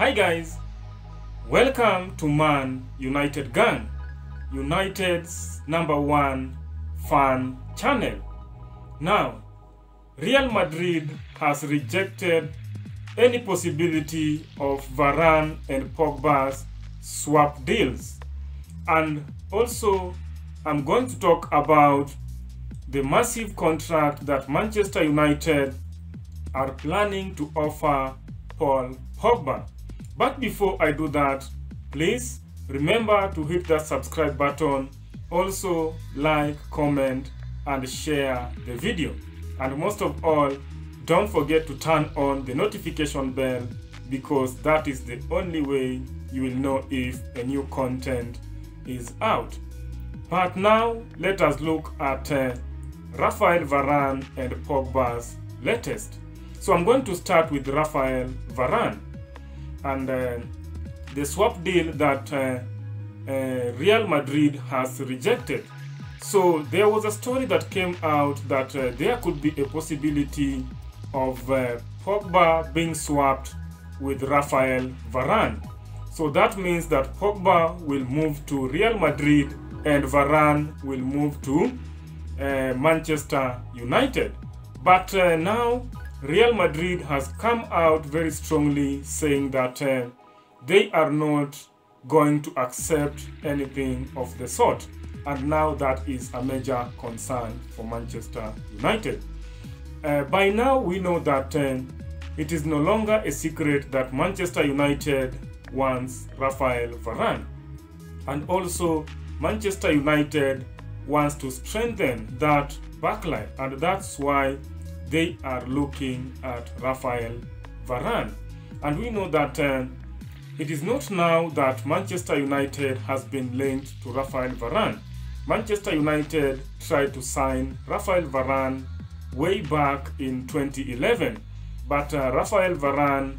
Hi guys, welcome to Man United Gang, United's #1 fan channel. Now, Real Madrid has rejected any possibility of Varane and Pogba's swap deals. And also, I'm going to talk about the massive contract that Manchester United are planning to offer Paul Pogba. But before I do that, please remember to hit that subscribe button, also like, comment, and share the video. And most of all, don't forget to turn on the notification bell, because that is the only way you will know if a new content is out. But now, let us look at Raphael Varane and Pogba's latest. So I'm going to start with Raphael Varane and the swap deal that Real Madrid has rejected. So there was a story that came out that there could be a possibility of Pogba being swapped with Raphael Varane. So that means that Pogba will move to Real Madrid and Varane will move to Manchester United. But now Real Madrid has come out very strongly saying that they are not going to accept anything of the sort. And now that is a major concern for Manchester United. By now we know that it is no longer a secret that Manchester United wants Raphael Varane. And also Manchester United wants to strengthen that backline, and that's why they are looking at Raphael Varane. And we know that it is not now that Manchester United has been linked to Raphael Varane. Manchester United tried to sign Raphael Varane way back in 2011, but Raphael Varane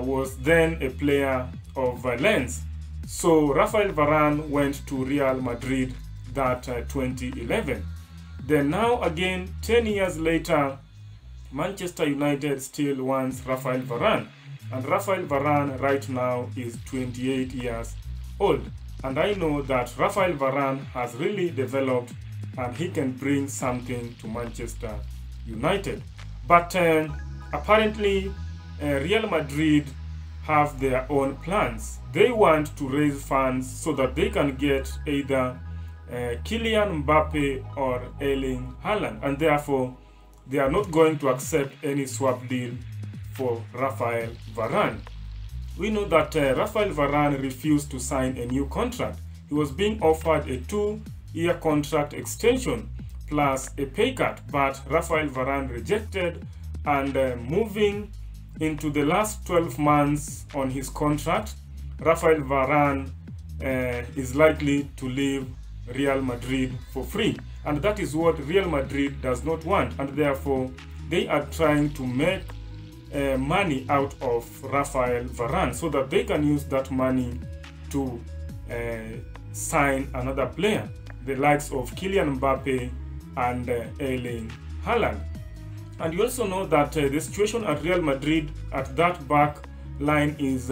was then a player of Lens. So Raphael Varane went to Real Madrid that 2011. Then now again, 10 years later, Manchester United still wants Raphael Varane. And Raphael Varane right now is 28 years old. And I know that Raphael Varane has really developed and he can bring something to Manchester United. But apparently, Real Madrid have their own plans. They want to raise funds so that they can get either Kylian Mbappe or Erling Haaland, and therefore they are not going to accept any swap deal for Raphael Varane. We know that Raphael Varane refused to sign a new contract. He was being offered a 2-year contract extension plus a pay cut, but Raphael Varane rejected, and moving into the last 12 months on his contract, Raphael Varane is likely to leave Real Madrid for free, and that is what Real Madrid does not want, and therefore they are trying to make money out of Raphael Varane so that they can use that money to sign another player, the likes of Kylian Mbappe and Erling Haaland. And you also know that the situation at Real Madrid at that back line is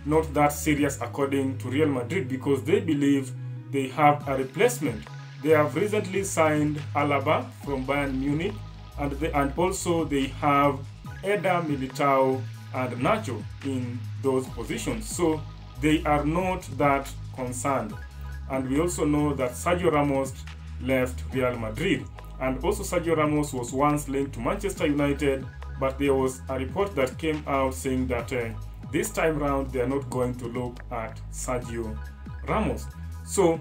not that serious according to Real Madrid, because they believe they have a replacement. They have recently signed Alaba from Bayern Munich, and also they have Eder Militao and Nacho in those positions. So they are not that concerned. And we also know that Sergio Ramos left Real Madrid. And also Sergio Ramos was once linked to Manchester United, but there was a report that came out saying that this time round they are not going to look at Sergio Ramos. So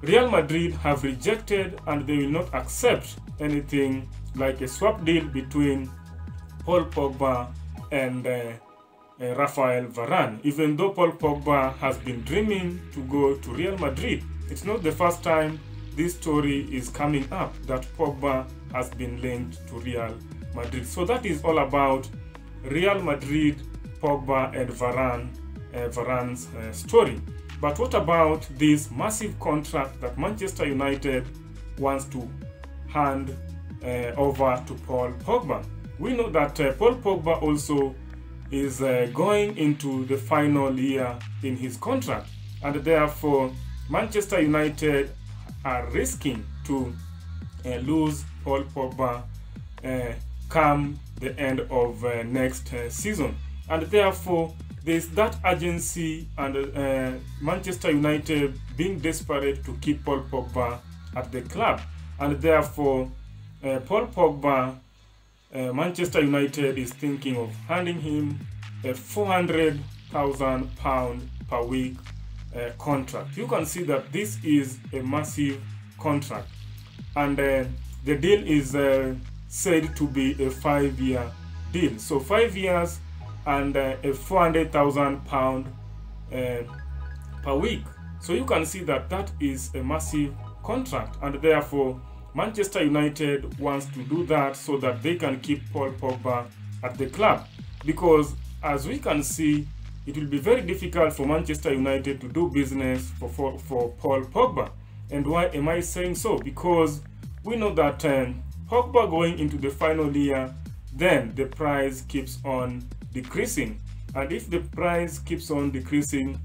Real Madrid have rejected, and they will not accept anything like a swap deal between Paul Pogba and Raphael Varane. Even though Paul Pogba has been dreaming to go to Real Madrid, it's not the first time this story is coming up that Pogba has been linked to Real Madrid. So that is all about Real Madrid, Pogba and Varane's story. But what about this massive contract that Manchester United wants to hand over to Paul Pogba? We know that Paul Pogba also is going into the final year in his contract, and therefore Manchester United are risking to lose Paul Pogba come the end of next season, and therefore there's that urgency, and Manchester United being desperate to keep Paul Pogba at the club, and therefore Paul Pogba, Manchester United is thinking of handing him a £400,000 per week contract. You can see that this is a massive contract, and the deal is said to be a 5-year deal. So 5 years and a £400,000 per week. So you can see that that is a massive contract, and therefore Manchester United wants to do that so that they can keep Paul Pogba at the club, because as we can see, it will be very difficult for Manchester United to do business for Paul Pogba. And why am I saying so? Because we know that Pogba going into the final year, then the price keeps on decreasing, and if the price keeps on decreasing,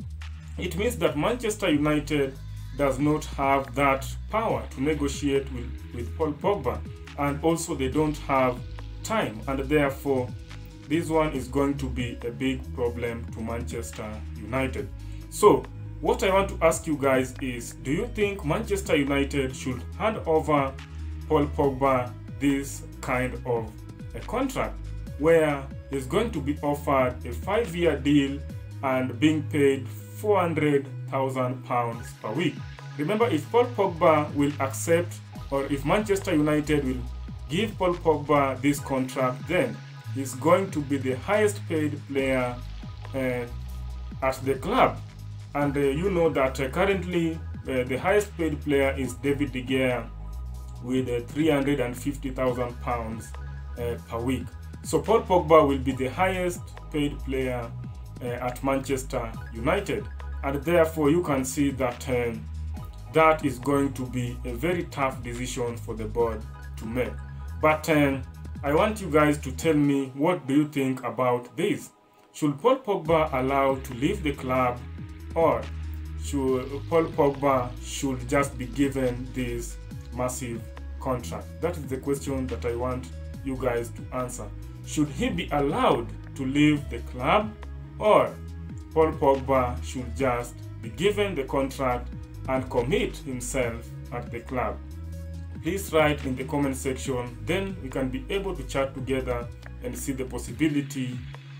it means that Manchester United does not have that power to negotiate with Paul Pogba, and also they don't have time, and therefore this one is going to be a big problem to Manchester United. So what I want to ask you guys is, do you think Manchester United should hand over Paul Pogba this kind of a contract where he's going to be offered a 5-year deal and being paid £400,000 per week? Remember, if Paul Pogba will accept, or if Manchester United will give Paul Pogba this contract, then he's going to be the highest paid player at the club. And you know that currently the highest paid player is David De Gea with £350,000 per week. So Paul Pogba will be the highest paid player at Manchester United, and therefore you can see that that is going to be a very tough decision for the board to make. But I want you guys to tell me, what do you think about this? Should Paul Pogba allowed to leave the club, or should Paul Pogba should just be given this massive contract? That is the question that I want you guys to answer. Should he be allowed to leave the club, or Paul Pogba should just be given the contract and commit himself at the club? Please write in the comment section, then we can be able to chat together and see the possibility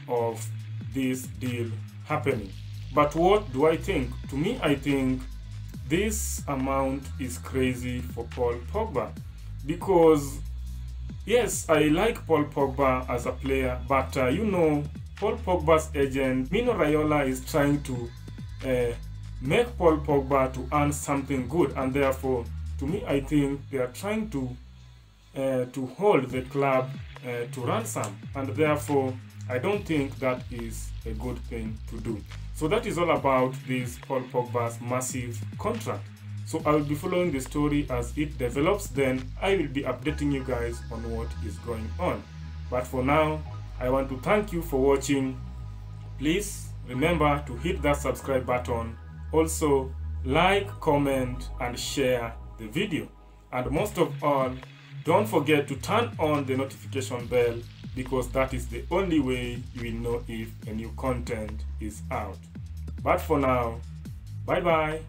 of this deal happening. But what do I think? To me, I think this amount is crazy for Paul Pogba, because yes, I like Paul Pogba as a player, but you know, Paul Pogba's agent Mino Raiola is trying to make Paul Pogba to earn something good, and therefore to me I think they are trying to hold the club to ransom, and therefore I don't think that is a good thing to do. So that is all about this Paul Pogba's massive contract. So I will be following the story as it develops, then I will be updating you guys on what is going on. But for now, I want to thank you for watching. Please remember to hit that subscribe button. Also, like, comment, and share the video. And most of all, don't forget to turn on the notification bell, because that is the only way you will know if a new content is out. But for now, bye bye.